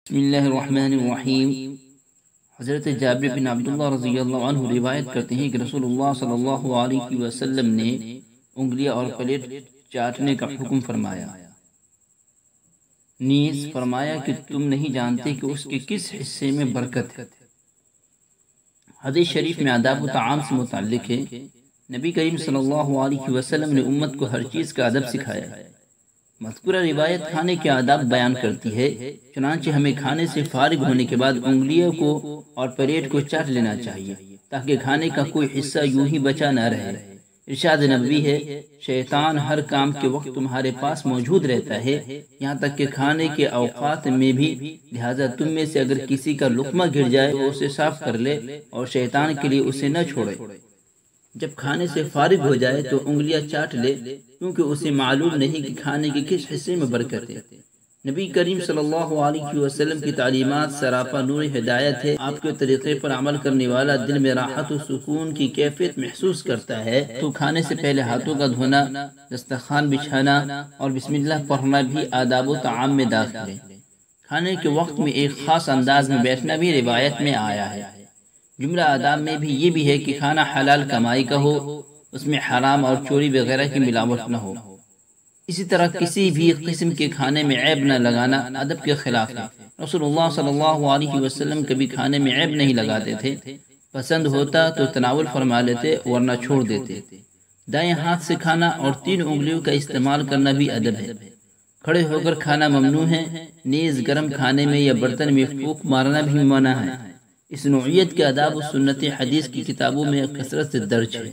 بسم اللہ الرحمن الرحیم۔ حضرت جابر بن عبداللہ رضی اللہ عنہ روایت کرتے ہیں کہ رسول اللہ صلی اللہ علیہ وسلم نے انگلیاں اور پلیٹ چاٹنے کا حکم فرمایا، نیز فرمایا کہ تم نہیں جانتے کہ اس کے کس حصے میں برکت ہے۔ حدیث شریف میں آداب و طعام سے متعلق ہے۔ نبی کریم صلی اللہ علیہ وسلم نے امت کو ہر چیز کا ادب سکھایا ہے۔ مذکورہ روایت کھانے کے آداب بیان کرتی ہے، چنانچہ ہمیں کھانے سے فارغ ہونے کے بعد انگلیوں کو اور پلیٹ کو چاٹ لینا چاہیے تاکہ کھانے کا کوئی حصہ یوں ہی بچا نہ رہے۔ ارشاد نبوی ہے، شیطان ہر کام کے وقت تمہارے پاس موجود رہتا ہے، یہاں تک کہ کھانے کے اوقات میں بھی، لہذا تم میں سے اگر کسی کا لقمہ گر جائے تو اسے صاف کر لے اور شیطان کے لیے اسے نہ چھوڑے۔ جب کھانے سے فارغ ہو جائے تو انگلیاں چاٹ لے، کیونکہ اسے معلوم نہیں کہ کھانے کے کس حصے میں برکت ہے۔ نبی کریم صلی اللہ علیہ وسلم کی تعلیمات سراپا نور ہدایت ہے۔ آپ کے طریقے پر عمل کرنے والا دل میں راحت و سکون کی کیفیت محسوس کرتا ہے۔ تو کھانے سے پہلے ہاتھوں کا دھونا، دسترخوان بچھانا اور بسم اللہ پڑھنا بھی آداب و طعام میں داخل ہے۔ کھانے کے وقت میں ایک خاص انداز میں بیٹھنا بھی روایت میں آیا ہے۔ جملہ آداب میں بھی یہ بھی ہے کہ کھانا حلال کمائی کا ہو، اس میں حرام اور چوری وغیرہ کی ملاوٹ نہ ہو۔ اسی طرح کسی بھی قسم کے کھانے میں عیب نہ لگانا ادب کے خلاف ہے۔ رسول اللہ صلی اللہ علیہ وسلم کبھی کھانے میں عیب نہیں لگاتے تھے، پسند ہوتا تو تناول فرما لیتے ورنہ چھوڑ دیتے۔ دائیں ہاتھ سے کھانا اور 3 انگلیوں کا استعمال کرنا بھی ادب ہے۔ کھڑے ہو کر کھانا ممنوع ہے، نیز گرم کھانے میں یا برتن میں پھونک مارنا بھی منع ہے۔ اس نوعیت کے آداب و سنت حدیث کی کتابوں میں کثرت سے درج ہے۔